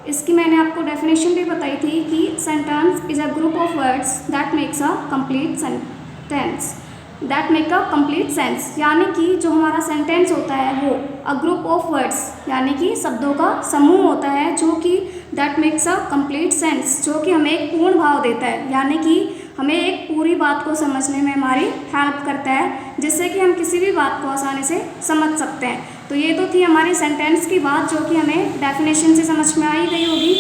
इसकी मैंने आपको डेफिनेशन भी बताई थी कि sentence is a group of words that makes a complete sentence, that make a complete sense. यानी कि जो हमारा सेंटेंस होता है वो अ ग्रुप ऑफ वर्ड्स यानी कि शब्दों का समूह होता है जो कि that makes a complete sense, जो कि हमें एक पूर्ण भाव देता है, यानी कि हमें एक पूरी बात को समझने में हमारी हेल्प करता है, जिससे कि हम किसी भी बात को आसानी से समझ सकते हैं। तो ये तो थी हमारी सेंटेंस की बात, जो कि हमें डेफिनेशन से समझ में आई गई होगी।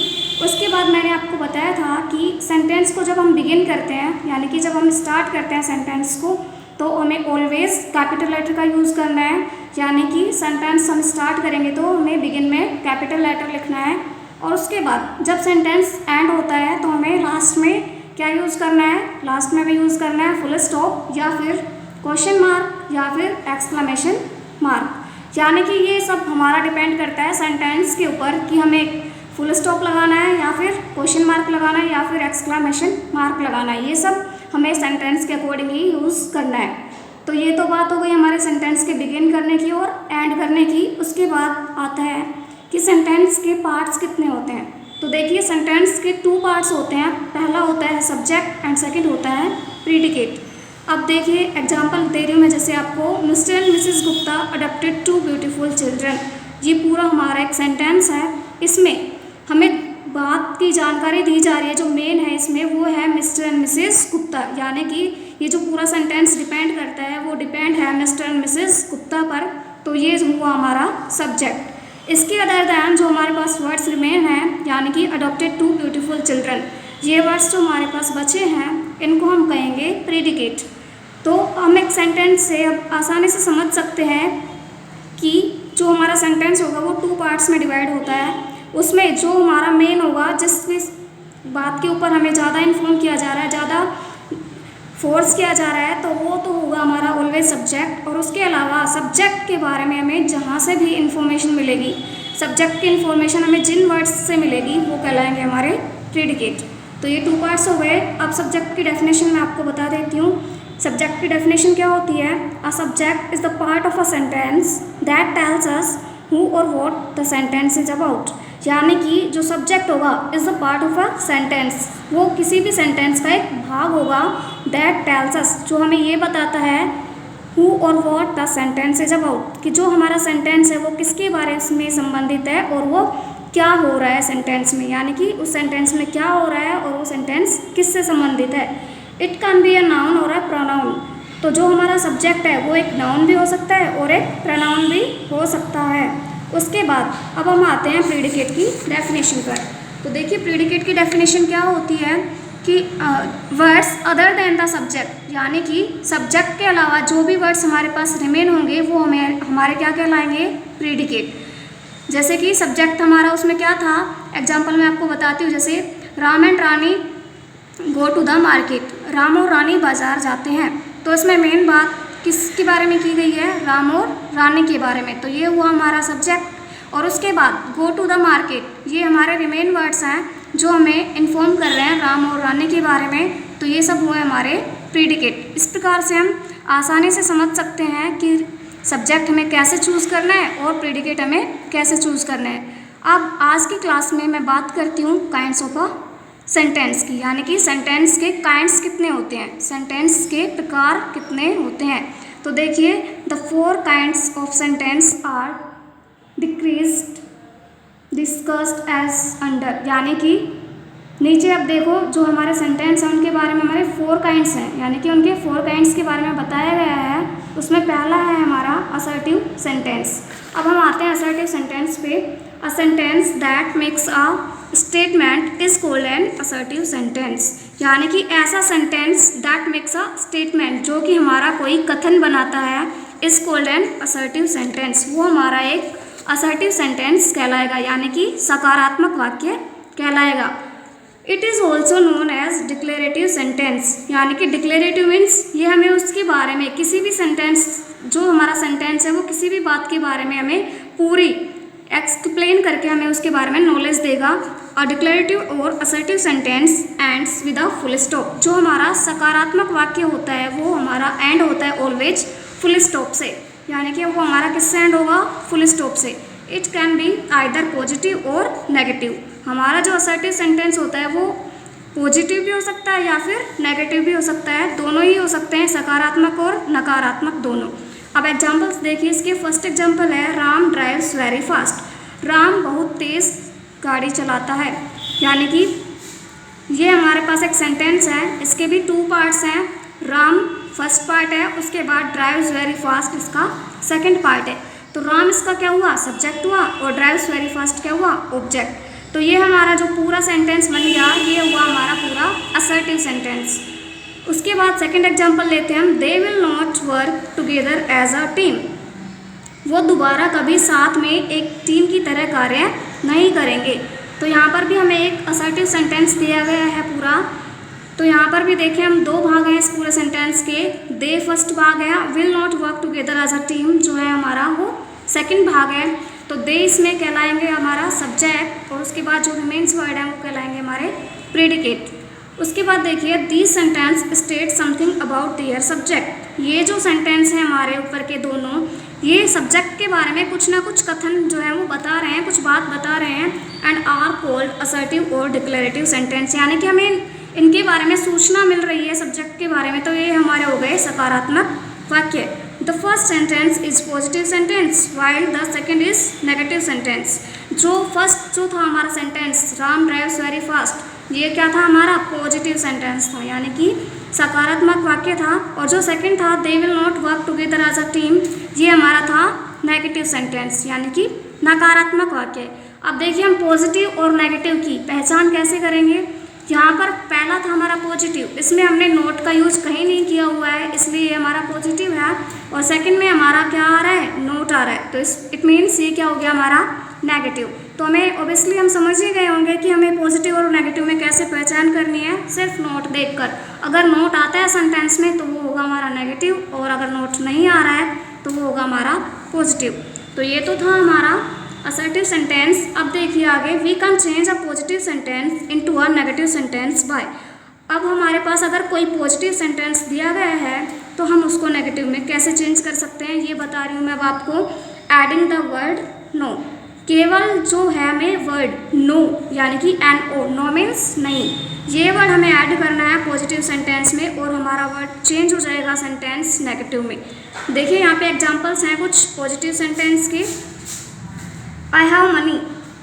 उसके बाद मैंने आपको बताया था कि सेंटेंस को जब हम बिगिन करते हैं, यानी कि जब हम स्टार्ट करते हैं सेंटेंस को, तो हमें ऑलवेज कैपिटल लेटर का यूज़ करना है। यानी कि सेंटेंस हम स्टार्ट करेंगे तो हमें बिगिन में कैपिटल लेटर लिखना है, और उसके बाद जब सेंटेंस एंड होता है तो हमें लास्ट में क्या यूज़ करना है, लास्ट में भी यूज़ करना है फुल स्टॉप या फिर क्वेश्चन मार्क या फिर एक्सक्लेमेशन मार्क। यानी कि ये सब हमारा डिपेंड करता है सेंटेंस के ऊपर कि हमें फुल स्टॉप लगाना है या फिर क्वेश्चन मार्क लगाना है या फिर एक्सक्लेमेशन मार्क लगाना है। ये सब हमें सेंटेंस के अकॉर्डिंग ही यूज़ करना है। तो ये तो बात हो गई हमारे सेंटेंस के बिगिन करने की और एंड करने की। उसके बाद आता है कि सेंटेंस के पार्ट्स कितने होते हैं। तो देखिए सेंटेंस के 2 पार्ट्स होते हैं। पहला होता है सब्जेक्ट एंड सेकंड होता है प्रीडिकेट। अब देखिए एग्जांपल दे रही हूँ मैं, जैसे आपको mister and Mrs Gupta adopted 2 beautiful children. ये पूरा हमारा एक सेंटेंस है। इसमें हमें बात की जानकारी दी जा रही है, जो मेन है इसमें वो है मिस्टर एंड मिसेस गुप्ता। यानी कि ये जो पूरा सेंटेंस डिपेंड करता है वो डिपेंड है मिस्टर एंड मिसेस गुप्ता पर। तो ये हुआ हमारा सब्जेक्ट। इसके अदर दैन जो हमारे पास वर्ड्स रिमेन हैं, यानी कि अडॉप्टेड 2 ब्यूटीफुल चिल्ड्रन, ये वर्ड्स जो हमारे पास बचे हैं इनको हम कहेंगे प्रीडिकेट। तो हम एक सेंटेंस से अब आसानी से समझ सकते हैं कि जो हमारा सेंटेंस होगा वो 2 पार्ट्स में डिवाइड होता है। उसमें जो हमारा मेन होगा, जिस बात के ऊपर हमें ज़्यादा इन्फॉर्म किया जा रहा है, ज़्यादा फोर्स किया जा रहा है, तो वो तो होगा हमारा ऑलवेज सब्जेक्ट। और उसके अलावा सब्जेक्ट के बारे में हमें जहाँ से भी इंफॉर्मेशन मिलेगी, सब्जेक्ट की इन्फॉर्मेशन हमें जिन वर्ड्स से मिलेगी वो कहलाएंगे हमारे प्रीडिकेट। तो ये 2 पार्ट्स हो गए। अब सब्जेक्ट की डेफिनेशन मैं आपको बता देती हूँ। सब्जेक्ट की डेफिनेशन क्या होती है? A subject is the part of a sentence that tells us who और what the sentence is about. यानी कि जो सब्जेक्ट होगा is the part of a sentence, वो किसी भी सेंटेंस का एक भाग होगा। दैट टेल्स अस, जो हमें ये बताता है हु और what the sentence is about, कि जो हमारा सेंटेंस है वो किसके बारे में संबंधित है और वो क्या हो रहा है सेंटेंस में, यानी कि उस सेंटेंस में क्या हो रहा है और वो सेंटेंस किससे संबंधित है। It can be a noun और अ प्रोनाउन। तो जो हमारा सब्जेक्ट है वो एक नाउन भी हो सकता है और एक प्रोनाउन भी हो सकता है। उसके बाद अब हम आते हैं प्रीडिकेट की डेफिनेशन पर। तो देखिए प्रीडिकेट की डेफिनेशन क्या होती है कि words other than the subject, यानी कि सब्जेक्ट के अलावा जो भी वर्ड्स हमारे पास रिमेन होंगे वो हमें हमारे क्या कहलाएंगे, प्रीडिकेट। जैसे कि सब्जेक्ट हमारा उसमें क्या था, एग्जाम्पल मैं आपको बताती हूँ। जैसे Ram and Rani go to the market, Ram और रानी बाजार जाते हैं। तो इसमें मेन बात किसके बारे में की गई है, राम और रानी के बारे में। तो ये हुआ हमारा सब्जेक्ट। और उसके बाद गो टू द मार्केट, ये हमारे रिमेन वर्ड्स हैं जो हमें इन्फॉर्म कर रहे हैं राम और रानी के बारे में। तो ये सब हुए हमारे प्रीडिकेट। इस प्रकार से हम आसानी से समझ सकते हैं कि सब्जेक्ट हमें कैसे चूज़ करना है और प्रीडिकेट हमें कैसे चूज़ करना है। अब आज की क्लास में मैं बात करती हूँ काइंड्स ऑफ अ सेंटेंस की, यानी कि सेंटेंस के काइंड्स कितने होते हैं, सेंटेंस के प्रकार कितने होते हैं। तो देखिए the 4 kinds of sentence are discussed as under, यानी कि नीचे अब देखो जो हमारे सेंटेंस हैं उनके बारे में हमारे 4 काइंड्स हैं, यानी कि उनके 4 काइंड्स के बारे में बताया गया है। उसमें पहला है हमारा असर्टिव सेंटेंस। अब हम आते हैं असर्टिव सेंटेंस पे। अ sentence that makes a statement is called an assertive sentence, यानी कि ऐसा sentence that makes a statement, जो कि हमारा कोई कथन बनाता है, is called an assertive sentence, वो हमारा एक असर्टिव सेंटेंस कहलाएगा, यानी कि सकारात्मक वाक्य कहलाएगा। It is also known as declarative sentence, यानी कि डिक्लेरेटिव मीन्स ये हमें उसके बारे में किसी भी सेंटेंस, जो हमारा सेंटेंस है वो किसी भी बात के बारे में हमें पूरी एक्सप्लेन करके हमें उसके बारे में नॉलेज देगा। अ डिक्लेरेटिव और assertive sentence ends with a full stop, जो हमारा सकारात्मक वाक्य होता है वो हमारा एंड होता है ऑलवेज फुल स्टॉप से, यानी कि वो हमारा किससे एंड होगा, फुल स्टॉप से। It can be either positive और नेगेटिव। हमारा जो असर्टिव सेंटेंस होता है वो पॉजिटिव भी हो सकता है या फिर नेगेटिव भी हो सकता है, दोनों ही हो सकते हैं, सकारात्मक और नकारात्मक दोनों। अब एग्जाम्पल्स देखिए, इसके फर्स्ट एग्जाम्पल है Ram drives very fast. Ram बहुत तेज़ गाड़ी चलाता है, यानी कि ये हमारे पास एक सेंटेंस है, इसके भी 2 पार्ट्स हैं। राम फर्स्ट पार्ट है, उसके बाद ड्राइव्स वेरी फास्ट इसका सेकंड पार्ट है। तो राम इसका क्या हुआ, सब्जेक्ट हुआ, और ड्राइव्स वेरी फास्ट क्या हुआ, ऑब्जेक्ट। तो ये हमारा जो पूरा सेंटेंस बन गया, ये हुआ हमारा पूरा असर्टिव सेंटेंस। उसके बाद सेकंड एग्जांपल लेते हैं हम, they will not work together as a team. वो दोबारा कभी साथ में एक टीम की तरह कार्य नहीं करेंगे। तो यहाँ पर भी हमें एक असर्टिव सेंटेंस दिया गया है पूरा। तो यहाँ पर भी देखिए हम 2 भाग हैं इस पूरे सेंटेंस के। दे फर्स्ट भाग है, will not work together as a team जो है हमारा वो सेकंड भाग है। तो दे इसमें कहलाएंगे हमारा सब्जेक्ट, और उसके बाद जो रिमेन्स वर्ड हैं वो कहलाएंगे हमारे प्रेडिकेट। उसके बाद देखिए, this sentence state something about their subject. ये जो सेंटेंस है हमारे ऊपर के दोनों, ये सब्जेक्ट के बारे में कुछ ना कुछ कथन जो है वो बता रहे हैं, कुछ बात बता रहे हैं। एंड आर कॉल्ड असर्टिव और डिक्लेरेटिव सेंटेंस, यानी कि हमें इनके बारे में सूचना मिल रही है सब्जेक्ट के बारे में, तो ये हमारे हो गए सकारात्मक वाक्य। The first sentence is positive sentence while the second is negative sentence. जो फर्स्ट जो था हमारा sentence, Ram drives very fast, ये क्या था हमारा पॉजिटिव सेंटेंस था, यानी कि सकारात्मक वाक्य था। और जो सेकंड था, they will not work together as a team, ये हमारा था नेगेटिव सेंटेंस, यानी कि नकारात्मक वाक्य। अब देखिए हम पॉजिटिव और नेगेटिव की पहचान कैसे करेंगे। यहाँ पर पहला था हमारा पॉजिटिव, इसमें हमने नोट का यूज़ कहीं नहीं किया हुआ है, इसलिए ये हमारा पॉजिटिव है। और सेकंड में हमारा क्या आ रहा है, नोट आ रहा है, तो इट मीन्स ये क्या हो गया हमारा नेगेटिव। तो हमें ऑब्वियसली हम समझ ही गए होंगे कि हमें पॉजिटिव और नेगेटिव में कैसे पहचान करनी है, सिर्फ नोट देखकर। अगर नोट आता है सेंटेंस में तो वो होगा हमारा नेगेटिव, और अगर नोट नहीं आ रहा है तो वो होगा हमारा पॉजिटिव। तो ये तो था हमारा असर्टिव सेंटेंस। अब देखिए आगे, we can change a positive sentence into a negative sentence by. अब हमारे पास अगर कोई पॉजिटिव सेंटेंस दिया गया है तो हम उसको नेगेटिव में कैसे चेंज कर सकते हैं, ये बता रही हूँ मैं अब आपको। एडिंग द वर्ड नो, केवल जो है हमें वर्ड नो, यानी कि NO, नो मीन्स नहीं, ये वर्ड हमें ऐड करना है पॉजिटिव सेंटेंस में, और हमारा वर्ड चेंज हो जाएगा सेंटेंस नेगेटिव में। देखिए यहाँ पे एग्जांपल्स हैं कुछ पॉजिटिव सेंटेंस के। आई हैव मनी,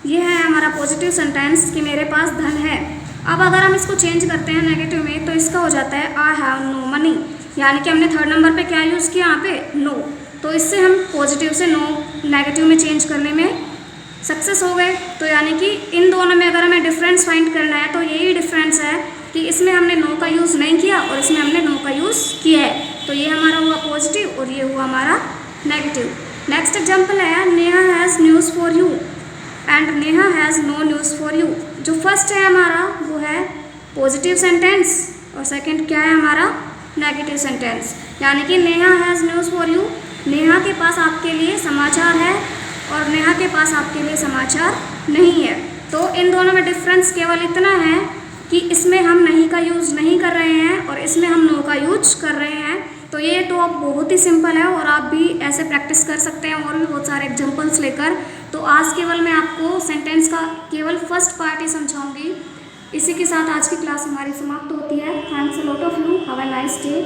ये है हमारा पॉजिटिव सेंटेंस कि मेरे पास धन है। अब अगर हम इसको चेंज करते हैं नेगेटिव में तो इसका हो जाता है आई हैव नो मनी, यानी कि हमने थर्ड नंबर पे क्या यूज़ किया यहाँ पे, नो। तो इससे हम पॉजिटिव से नो नेगेटिव में चेंज करने में सक्सेस हो गए। तो यानी कि इन दोनों में अगर हमें डिफरेंस फाइंड करना है तो यही डिफरेंस है कि इसमें हमने नो का यूज़ नहीं किया और इसमें हमने नो का यूज़ किया है। तो ये हमारा हुआ पॉजिटिव और ये हुआ हमारा नेगेटिव। नेक्स्ट एग्जाम्पल है, Neha has news for you and Neha has no news for you. जो फर्स्ट है हमारा वो है पॉजिटिव सेंटेंस और सेकंड क्या है हमारा नेगेटिव सेंटेंस, यानी कि Neha has news for you, Neha के पास आपके लिए समाचार है और नेहा के पास आपके लिए समाचार नहीं है। तो इन दोनों में डिफरेंस केवल इतना है कि इसमें हम नहीं का यूज़ नहीं कर रहे हैं और इसमें हम नो का यूज कर रहे हैं। तो ये तो अब बहुत ही सिंपल है और आप भी ऐसे प्रैक्टिस कर सकते हैं और भी बहुत सारे एग्जांपल्स लेकर। तो आज केवल मैं आपको सेंटेंस का केवल फर्स्ट पार्ट ही समझाऊंगी। इसी के साथ आज की क्लास हमारी समाप्त होती है। Thanks a lot of you, have a nice day.